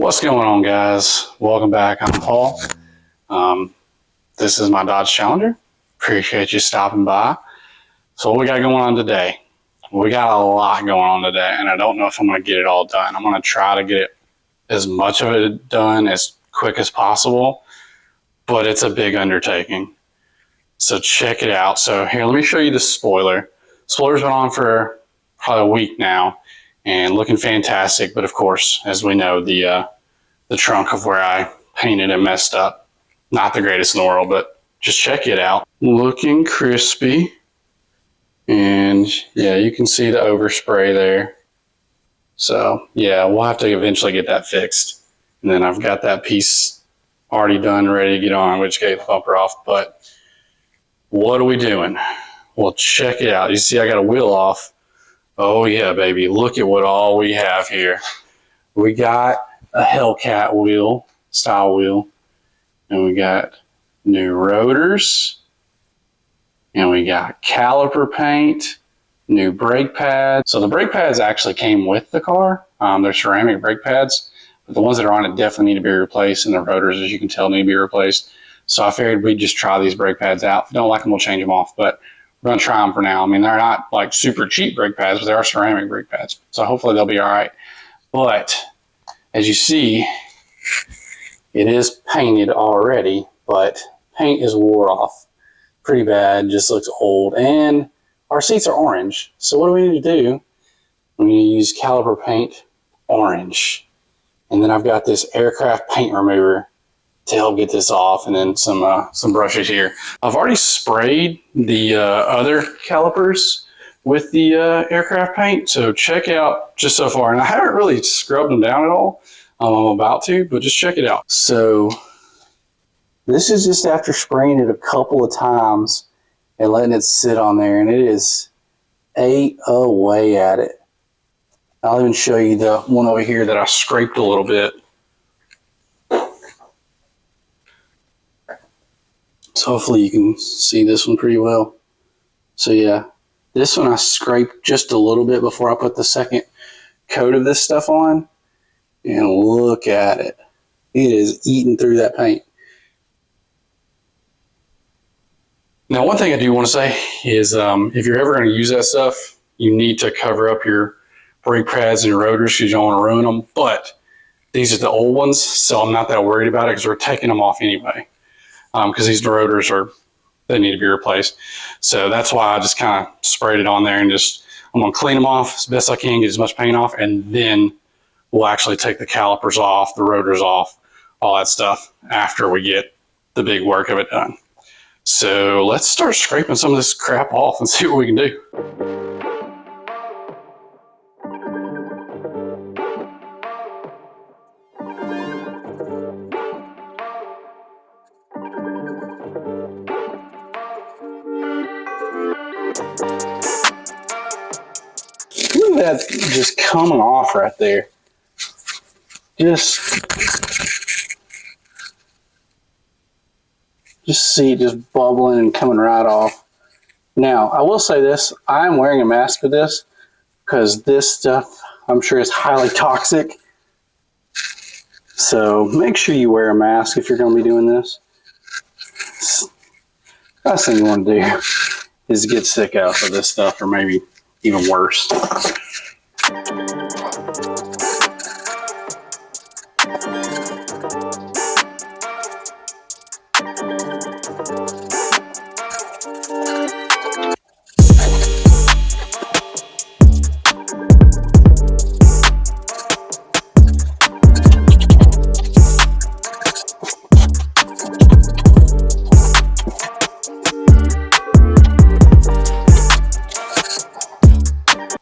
What's going on, guys? Welcome back. I'm Paul. This is my Dodge Challenger. Appreciate you stopping by. So what we got going on today? We got a lot going on today, and I don't know if I'm going to get it all done. I'm going to try to get as much of it done as quick as possible, but it's a big undertaking. So check it out. So here, let me show you the spoiler. Spoiler's been on for probably a week now and looking fantastic, but of course, as we know, the trunk of where I painted and messed up, not the greatest in the world, but just check it out. Looking crispy. And yeah, you can see the overspray there. So yeah, we'll have to eventually get that fixed. And then I've got that piece already done, ready to get on, which gave the bumper off. But what are we doing? Well, check it out. You see I got a wheel off. Oh yeah, baby. Look at what all we have here. We got a Hellcat wheel, style wheel. And we got new rotors. And we got caliper paint, new brake pads. So the brake pads actually came with the car. They're ceramic brake pads, but the ones that are on it definitely need to be replaced, and the rotors, as you can tell, need to be replaced. So I figured we'd just try these brake pads out. If you don't like them, we'll change them off, but we're gonna try them for now. I mean, they're not like super cheap brake pads, but they are ceramic brake pads. So hopefully they'll be all right. But as you see, it is painted already, but paint is wore off pretty bad, just looks old, and our seats are orange. So what do we need to do? We need to use caliper paint orange. And then I've got this aircraft paint remover to help get this off, and then some brushes here. I've already sprayed the other calipers with the aircraft paint, so check out just so far. And I haven't really scrubbed them down at all. I'm about to, but just check it out. So this is just after spraying it a couple of times and letting it sit on there, and it is ate away at it. I'll even show you the one over here that I scraped a little bit. So hopefully you can see this one pretty well. So yeah, this one I scraped just a little bit before I put the second coat of this stuff on, and look at it. It is eating through that paint. Now, one thing I do want to say is if you're ever going to use that stuff, you need to cover up your brake pads and your rotors because you don't want to ruin them. But these are the old ones, so I'm not that worried about it because we're taking them off anyway. Because these rotors they need to be replaced. So that's why I just kind of sprayed it on there, and I'm going to clean them off as best I can, get as much paint off, and then we'll actually take the calipers off, the rotors off, all that stuff after we get the big work of it done. So let's start scraping some of this crap off and see what we can do. Look at that just coming off right there. Just see it just bubbling and coming right off. Now, I will say this, I am wearing a mask for this because this stuff, I'm sure, is highly toxic. So make sure you wear a mask if you're going to be doing this. Last thing you want to do is get sick out of this stuff, or maybe even worse.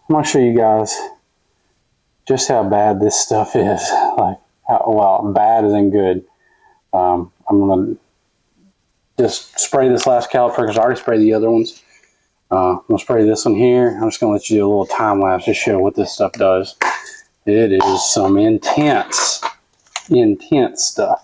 I'm going to show you guys just how bad this stuff is. Like, well, bad isn't good. I'm going to just spray this last caliper because I already sprayed the other ones. I'm going to spray this one here. I'm just going to let you do a little time lapse to show what this stuff does. It is some intense stuff.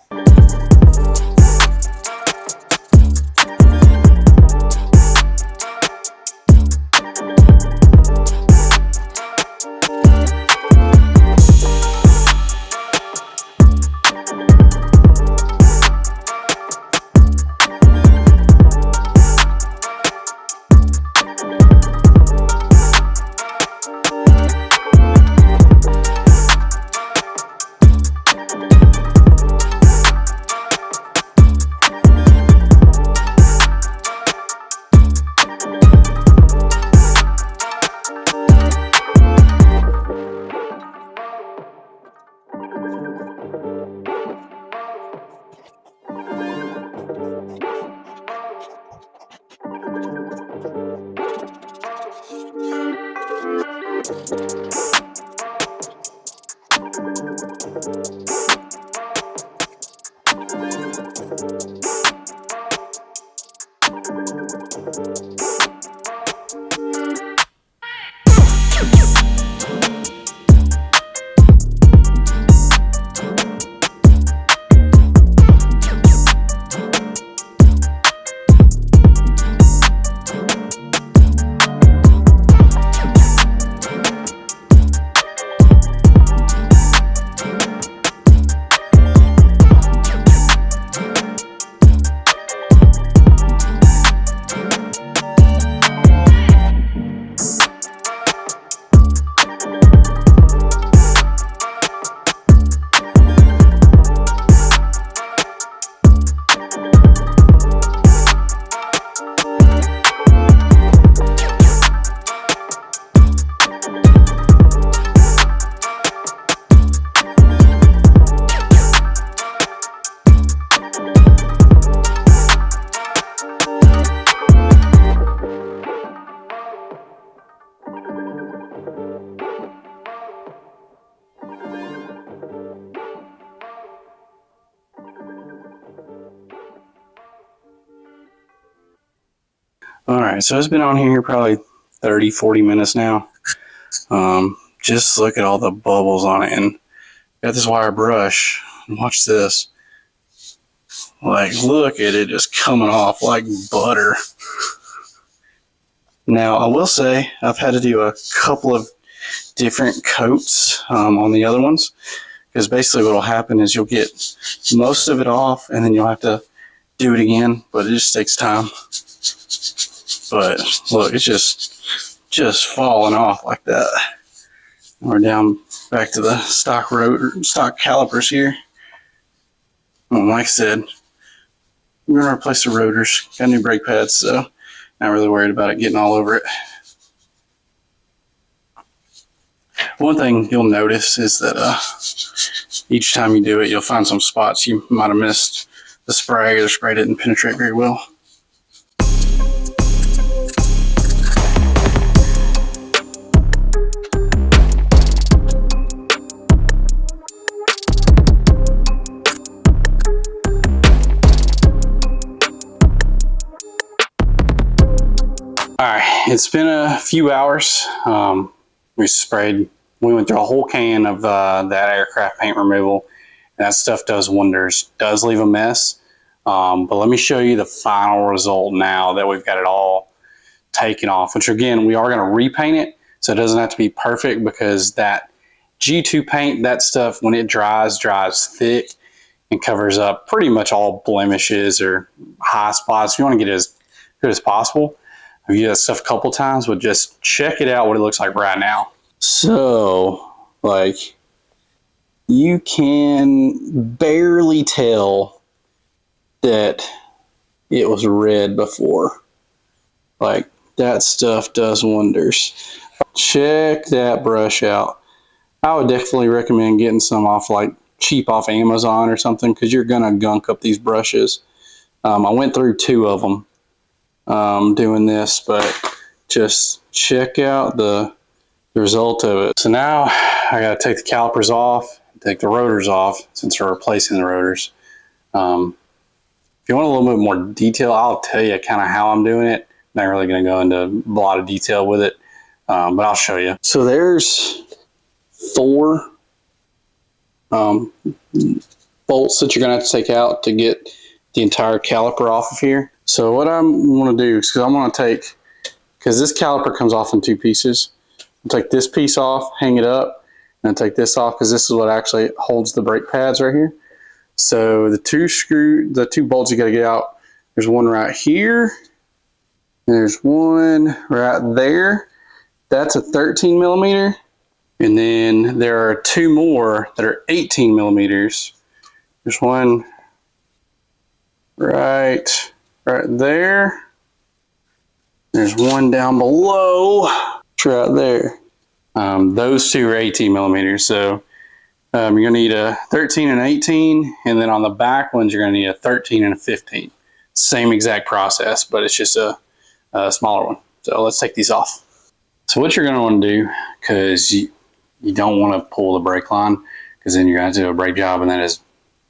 All right, so it's been on here probably 30, 40 minutes now. Just look at all the bubbles on it, and got this wire brush. Watch this. Like, look at it just coming off like butter. Now, I will say I've had to do a couple of different coats on the other ones, because basically what will happen is you'll get most of it off and then you'll have to do it again, but it just takes time. But look, it's just falling off like that. We're down back to the stock calipers here. Well, like I said, we're going to replace the rotors. Got new brake pads, so not really worried about it getting all over it. One thing you'll notice is that each time you do it, you'll find some spots you might have missed the spray, or the spray didn't penetrate very well. All right, it's been a few hours. We went through a whole can of that aircraft paint removal, and that stuff does wonders. Does leave a mess, but let me show you the final result now that we've got it all taken off, which again, we are going to repaint it, so it doesn't have to be perfect, because that G2 paint, that stuff, when it dries thick and covers up pretty much all blemishes or high spots. You want to get it as good as possible. I've used that stuff a couple times, but just check it out what it looks like right now. So, like, you can barely tell that it was red before. Like, that stuff does wonders. Check that brush out. I would definitely recommend getting some off, like, cheap off Amazon or something, because you're gonna gunk up these brushes. I went through 2 of them doing this, but just check out the result of it. So now I got to take the calipers off, take the rotors off, since we're replacing the rotors. If you want a little bit more detail, I'll tell you kind of how I'm doing it. I'm not really going to go into a lot of detail with it, but I'll show you. So there's 4 bolts that you're going to have to take out to get the entire caliper off of here. So what I'm going to do is, because I'm going to take, because this caliper comes off in 2 pieces, I'll take this piece off, hang it up, and I'll take this off, because this is what actually holds the brake pads right here. So the 2 bolts you got to get out, there's one right here, and there's one right there. That's a 13 millimeter. And then there are 2 more that are 18 millimeters. There's one right there. There's one down below. It's right there. Those 2 are 18 millimeters. So you're going to need a 13 and 18. And then on the back ones, you're going to need a 13 and a 15. Same exact process, but it's just a smaller one. So let's take these off. So what you're going to want to do, because you don't want to pull the brake line, because then you're going to have to do a brake job, and that is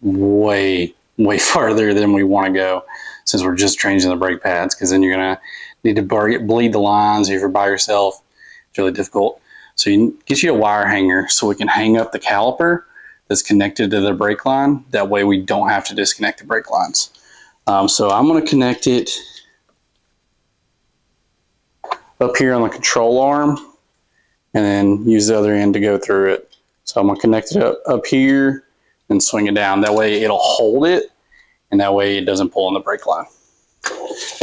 way farther than we want to go, since we're just changing the brake pads, because then you're going to need to bleed the lines. If you're by yourself, it's really difficult. So you get you a wire hanger so we can hang up the caliper that's connected to the brake line. That way we don't have to disconnect the brake lines. So I'm going to connect it up here on the control arm, and then use the other end to go through it. So I'm going to connect it up here and swing it down. That way it'll hold it, and that way it doesn't pull on the brake line.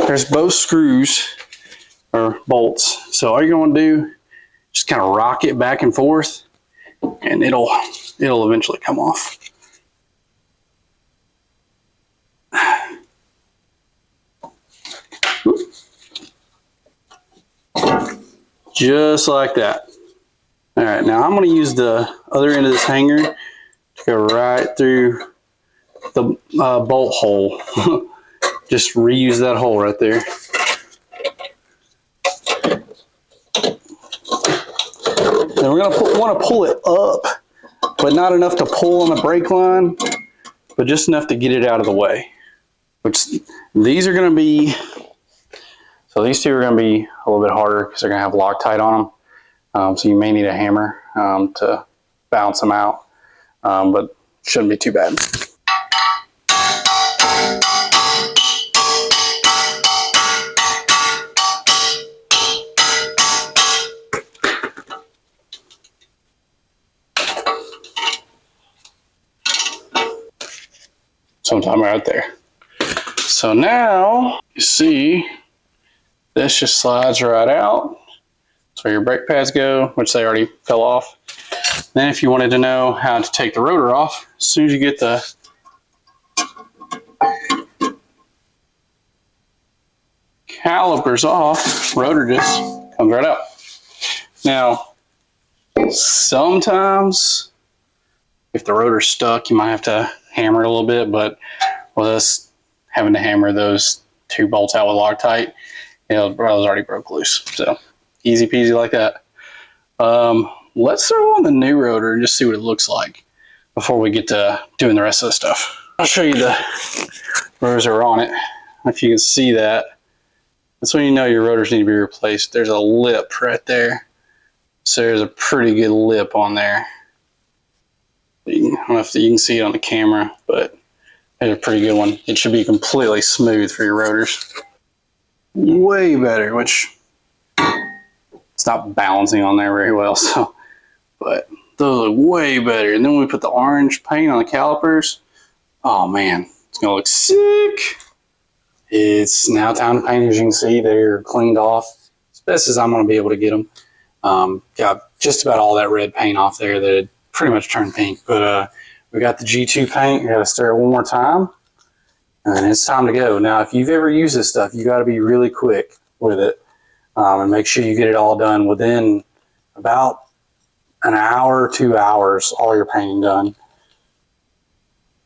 There's both screws or bolts. So all you're going to do, just kind of rock it back and forth, and it'll eventually come off. Just like that. All right, now I'm going to use the other end of this hanger to go right through the bolt hole. Just reuse that hole right there. And we're going to want to pull it up, but not enough to pull on the brake line, but just enough to get it out of the way. Which these are going to be So these two are going to be a little bit harder because they're going to have Loctite on them. So you may need a hammer to balance them out, but shouldn't be too bad. Sometime right there. So now you see this just slides right out. That's where your brake pads go, which they already fell off. Then if you wanted to know how to take the rotor off, as soon as you get the calipers off, rotor just comes right out. Now, sometimes if the rotor's stuck, you might have to hammer it a little bit, but with us having to hammer those two bolts out with Loctite, those already broke loose. So easy peasy like that. Let's throw on the new rotor and just see what it looks like before we get to doing the rest of the stuff. I'll show you the rotors that are on it. If you can see that, that's when you know your rotors need to be replaced. There's a lip right there. So there's a pretty good lip on there. I don't know if you can see it on the camera, but there's a pretty good one. It should be completely smooth for your rotors. Way better, which it's not balancing on there very well, so, but those look way better. And then when we put the orange paint on the calipers, oh man, it's gonna look sick. It's now time to paint. As you can see, they're cleaned off as best as I'm gonna be able to get them. Got just about all that red paint off there that it pretty much turned pink, but we got the G2 paint. We gotta stir it one more time, and it's time to go. Now, if you've ever used this stuff, you gotta be really quick with it. And make sure you get it all done within about an hour, 2 hours, all your painting done.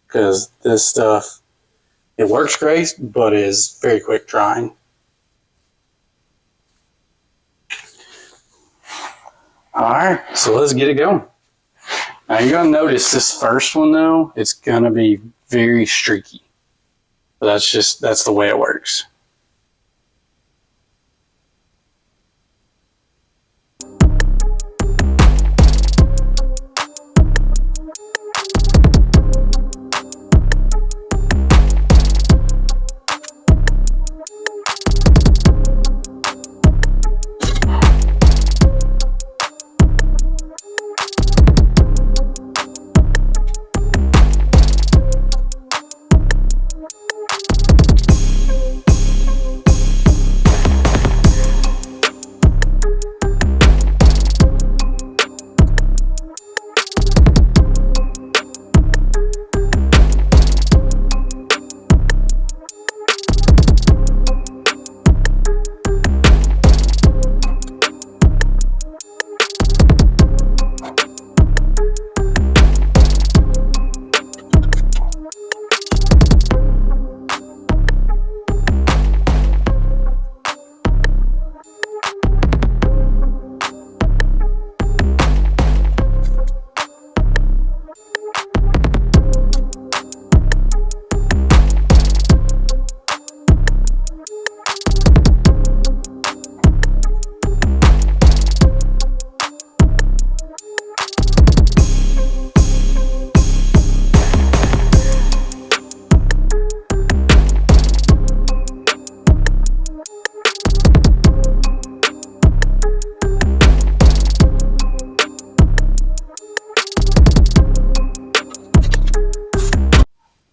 Because this stuff, it works great, but is very quick drying. All right, so let's get it going. Now you're gonna notice this first one though, it's gonna be very streaky. But that's the way it works.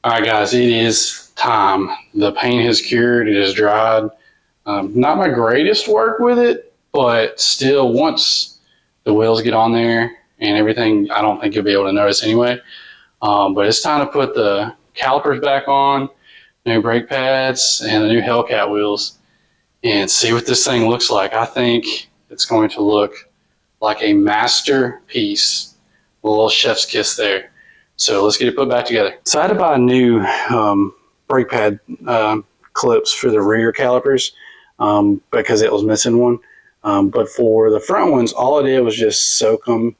All right, guys, it is time. The paint has cured, it has dried. Not my greatest work with it, but still, once the wheels get on there and everything, I don't think you'll be able to notice anyway. But it's time to put the calipers back on, new brake pads, and the new Hellcat wheels, and see what this thing looks like. I think it's going to look like a masterpiece, a little chef's kiss there. So let's get it put back together. So I had to buy new brake pad clips for the rear calipers because it was missing one. But for the front ones, all I did was just soak them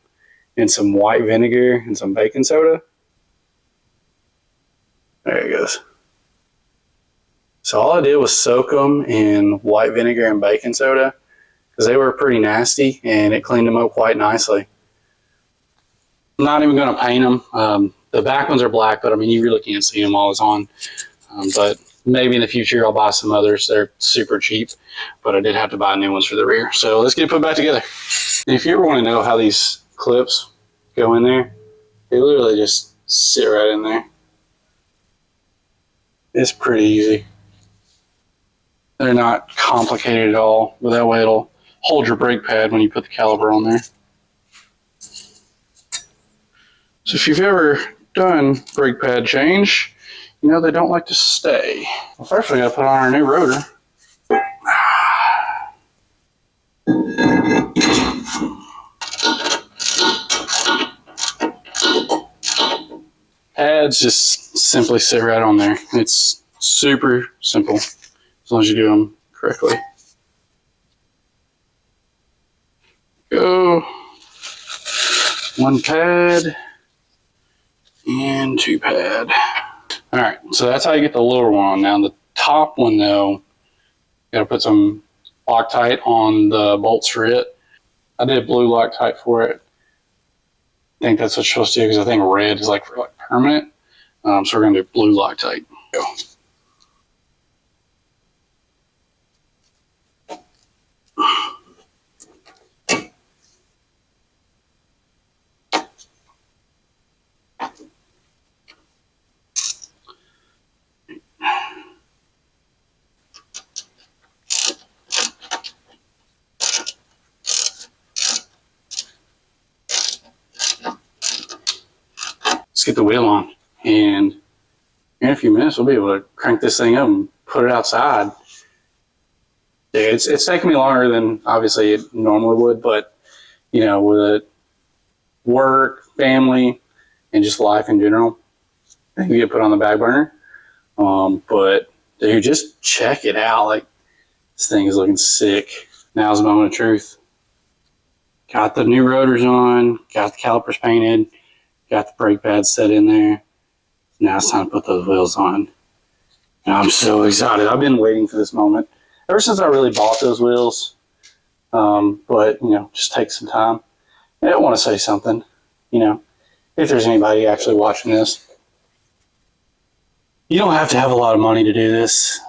in some white vinegar and some baking soda. There it goes. So all I did was soak them in white vinegar and baking soda because they were pretty nasty, and it cleaned them up quite nicely. I'm not even going to paint them. The back ones are black, but I mean, you really can't see them all the time. But maybe in the future I'll buy some others. They're super cheap, but I did have to buy new ones for the rear. So let's get it put back together. If you ever want to know how these clips go in there, they literally just sit right in there. It's pretty easy. They're not complicated at all, but that way it'll hold your brake pad when you put the caliper on there. So if you've ever done brake pad change, you know they don't like to stay. Well, first we got to put on our new rotor. Pads just simply sit right on there. It's super simple as long as you do them correctly. Go. One pad and two pad. All right, so that's how you get the lower one on. Now the top one though, you gotta put some Loctite on the bolts for it. I did blue Loctite for it. I think that's what you're supposed to do because I think red is like for like permanent. So we're gonna do blue Loctite. Go. Let's get the wheel on, and in a few minutes we'll be able to crank this thing up and put it outside. Yeah, it's taking me longer than obviously it normally would, but you know, with work, family, and just life in general, I think we get put on the back burner. But dude, just check it out. Like, this thing is looking sick. Now's the moment of truth. Got the new rotors on, got the calipers painted, got the brake pads set in there. Now it's time to put those wheels on. And I'm so excited. I've been waiting for this moment ever since I really bought those wheels. But, you know, just take some time. And I want to say something, you know, if there's anybody actually watching this. You don't have to have a lot of money to do this.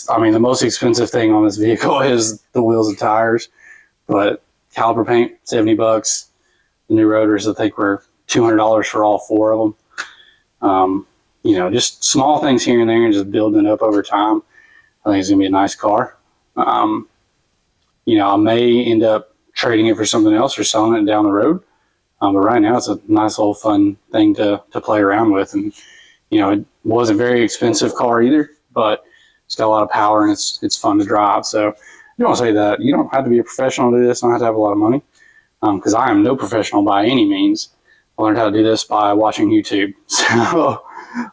I mean, the most expensive thing on this vehicle is the wheels and tires. But caliper paint, $70. The new rotors, I think, were $200 for all four of them. You know, just small things here and there and just building it up over time. I think it's going to be a nice car. You know, I may end up trading it for something else or selling it down the road. But right now it's a nice little fun thing to play around with. And, you know, it wasn't a very expensive car either, but it's got a lot of power and it's fun to drive. So I want to say that you don't have to be a professional to do this. You don't have to have a lot of money. Because I am no professional by any means. I learned how to do this by watching YouTube. So,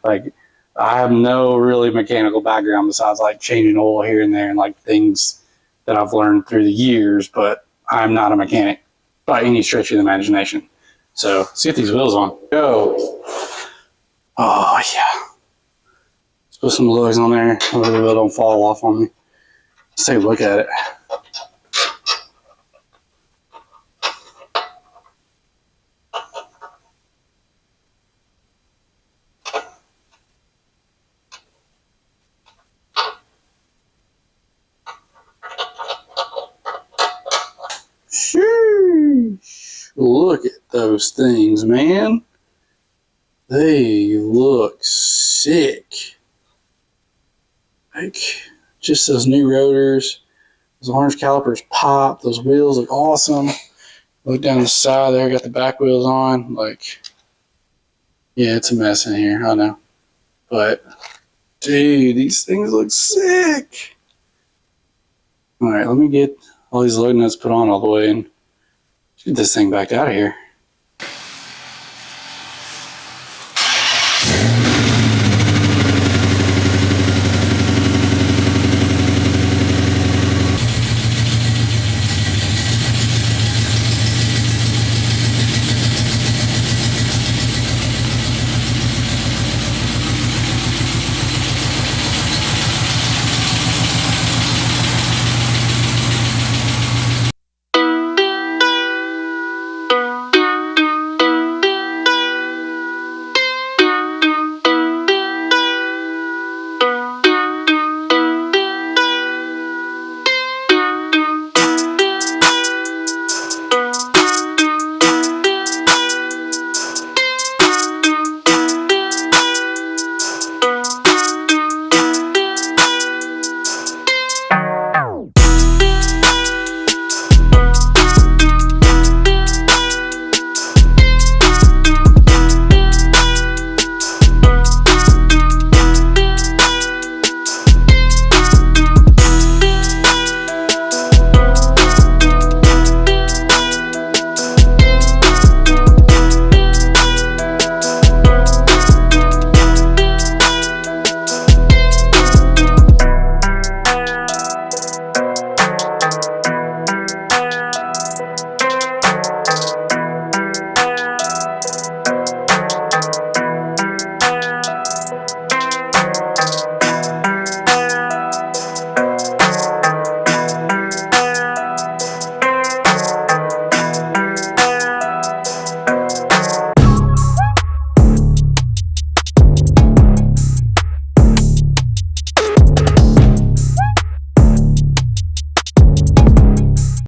like, I have no really mechanical background besides, like, changing oil here and there and, like, things that I've learned through the years, but I'm not a mechanic by any stretch of the imagination. So, let's get these wheels on. Go. Oh, yeah. Let's put some lugs on there so the wheel don't fall off on me. Let's take a look at it. Sheesh. Look at those things, man. They look sick. Like, just those new rotors, those orange calipers pop, those wheels look awesome. Look down the side there, got the back wheels on. Like, yeah, it's a mess in here, I know. But, dude, these things look sick. All right, let me get all these load nuts put on all the way and get this thing backed out of here.